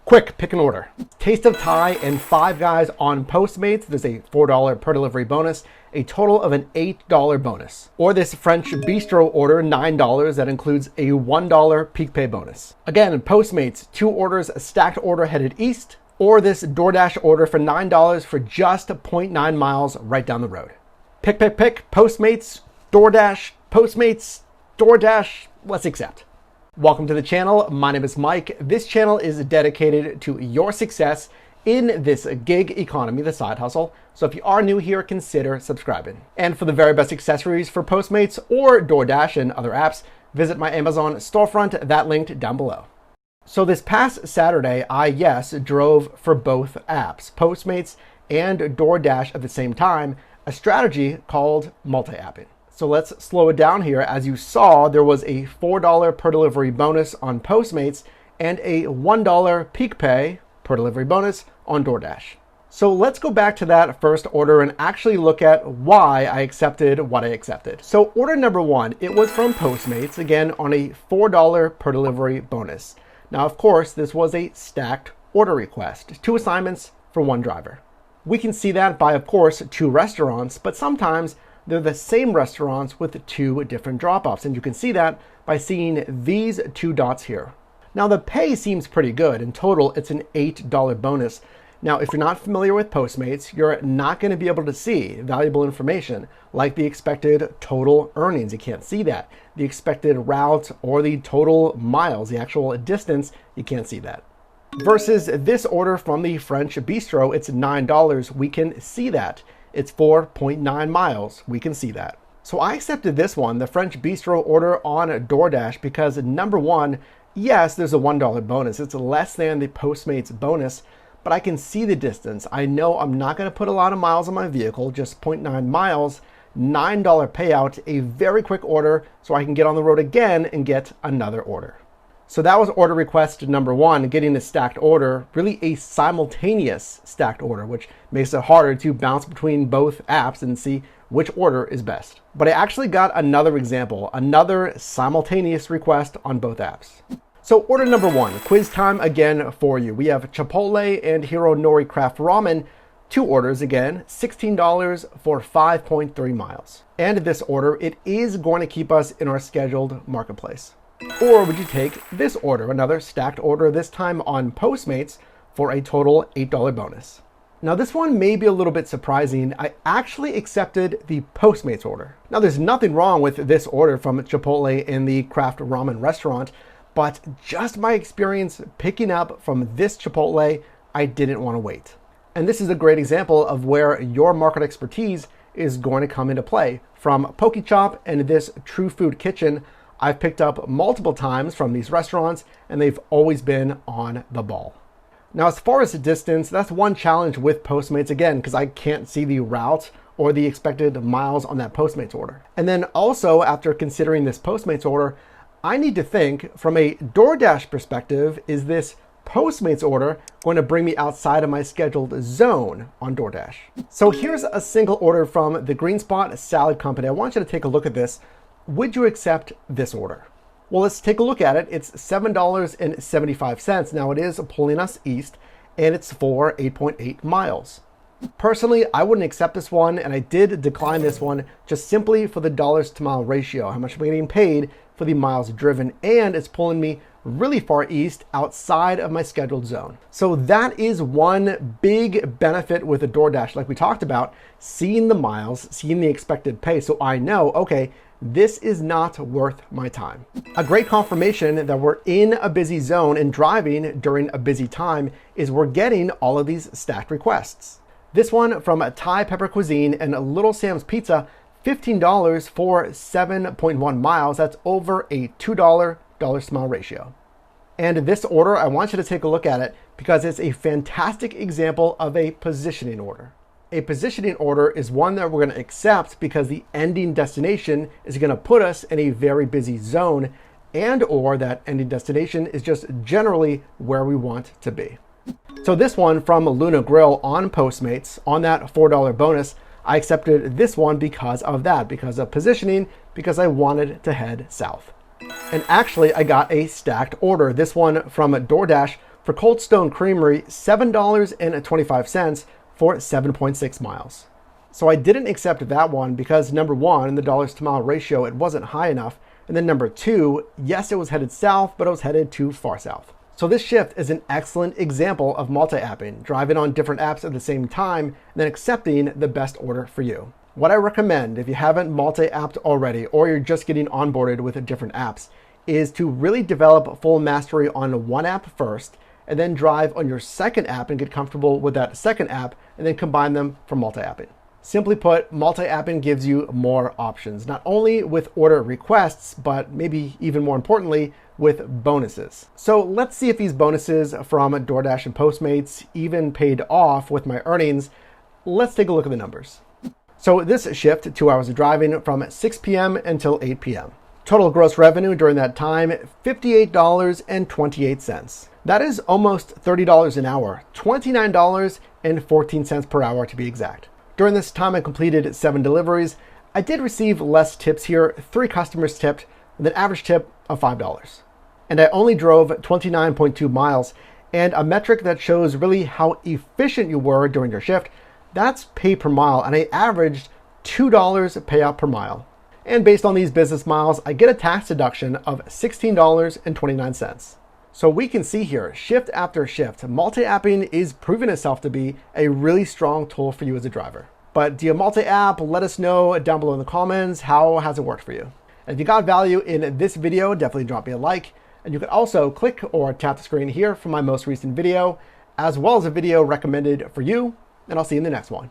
Quick, pick an order. Taste of Thai and Five Guys on Postmates. There's a $4 per delivery bonus, a total of an $8 bonus. Or this French bistro order, $9, that includes a $1 peak pay bonus. Again, Postmates, 2 orders, a stacked order headed east, or this DoorDash order for $9 for just 0.9 miles right down the road. Pick, Postmates, DoorDash, Postmates, DoorDash, let's accept. Welcome to the channel. My name is Mike. This channel is dedicated to your success in this gig economy, the side hustle. So if you are new here, consider subscribing. And for the very best accessories for Postmates or DoorDash and other apps, visit my Amazon storefront, that linked down below. So this past Saturday, I drove for both apps, Postmates and DoorDash at the same time, a strategy called multi-apping. So let's slow it down here. As you saw, there was a $4 per delivery bonus on Postmates and a $1 peak pay per delivery bonus on DoorDash. So let's go back to that first order and actually look at why I accepted what I accepted. So order number 1, it was from Postmates, again on a $4 per delivery bonus. Now, of course, this was a stacked order request, 2 assignments for 1 driver. We can see that by, of course, 2 restaurants, but sometimes they're the same restaurants with 2 different drop-offs. And you can see that by seeing these 2 dots here. Now the pay seems pretty good. In total, it's an $8 bonus. Now, if you're not familiar with Postmates, you're not going to be able to see valuable information like the expected total earnings. You can't see that. The expected route or the total miles, the actual distance, you can't see that. Versus this order from the French bistro, it's $9. We can see that. It's 4.9 miles. We can see that. So I accepted this one, the French bistro order on DoorDash, because number 1, yes, there's a $1 bonus. It's less than the Postmates bonus, but I can see the distance. I know I'm not going to put a lot of miles on my vehicle, just 0.9 miles, $9 payout, a very quick order, so I can get on the road again and get another order. So that was order request number 1, getting a stacked order, really a simultaneous stacked order, which makes it harder to bounce between both apps and see which order is best. But I actually got another example, another simultaneous request on both apps. So order number 1, quiz time again for you. We have Chipotle and Hiro Nori Craft Ramen, 2 orders again, $16 for 5.3 miles. And this order, it is going to keep us in our scheduled marketplace. Or would you take this order, another stacked order, this time on Postmates for a total $8 bonus? Now this one may be a little bit surprising. I actually accepted the Postmates order. Now there's nothing wrong with this order from Chipotle in the Craft Ramen restaurant, but just my experience picking up from this Chipotle, I didn't want to wait. And this is a great example of where your market expertise is going to come into play. From Poke Chop and this True Food Kitchen, I've picked up multiple times from these restaurants, and they've always been on the ball. Now, as far as the distance, that's one challenge with Postmates, again, because I can't see the route or the expected miles on that Postmates order. And then also, after considering this Postmates order, I need to think from a DoorDash perspective, is this Postmates order going to bring me outside of my scheduled zone on DoorDash? So here's a single order from the Green Spot Salad Company. I want you to take a look at this. Would you accept this order? Well, let's take a look at it. It's $7.75. Now it is pulling us east, and it's for 8.8 miles. Personally, I wouldn't accept this one, and I did decline this one just simply for the dollars to mile ratio, how much am I getting paid for the miles driven, and it's pulling me really far east outside of my scheduled zone. So that is one big benefit with a DoorDash, like we talked about, seeing the miles, seeing the expected pay. So I know, okay, this is not worth my time. A great confirmation that we're in a busy zone and driving during a busy time is we're getting all of these stacked requests. This one from Thai Pepper Cuisine and Little Sam's Pizza, $15 for 7.1 miles. That's over a $2 dollars to mile ratio. And this order, I want you to take a look at it because it's a fantastic example of a positioning order. A positioning order is one that we're going to accept because the ending destination is going to put us in a very busy zone, and or that ending destination is just generally where we want to be. So this one from Luna Grill on Postmates, on that $4 bonus, I accepted this one because of that, because of positioning, because I wanted to head south. And actually I got a stacked order, this one from DoorDash For Cold Stone Creamery, $7.25 for 7.6 miles. So I didn't accept that one because number one, in the dollars to mile ratio, it wasn't high enough. And then number two, yes, it was headed south, but it was headed too far south. So this shift is an excellent example of multi-apping, driving on different apps at the same time, and then accepting the best order for you. What I recommend, if you haven't multi-apped already, or you're just getting onboarded with different apps, is to really develop full mastery on one app first, and then drive on your second app and get comfortable with that second app, and then combine them for multi-apping. Simply put, multi-apping gives you more options, not only with order requests, but maybe even more importantly, with bonuses. So let's see if these bonuses from DoorDash and Postmates even paid off with my earnings. Let's take a look at the numbers. So this shift, 2 hours of driving from 6 p.m. until 8 p.m. Total gross revenue during that time, $58.28. That is almost $30 an hour, $29.14 per hour to be exact. During this time, I completed 7 deliveries. I did receive less tips here, 3 customers tipped, with an average tip of $5. And I only drove 29.2 miles, and a metric that shows really how efficient you were during your shift, that's pay per mile, and I averaged $2 payout per mile. And based on these business miles, I get a tax deduction of $16.29. So we can see here, shift after shift, multi-apping is proving itself to be a really strong tool for you as a driver. But do you multi-app? Let us know down below in the comments. How has it worked for you? And if you got value in this video, definitely drop me a like. And you can also click or tap the screen here for my most recent video, as well as a video recommended for you. And I'll see you in the next one.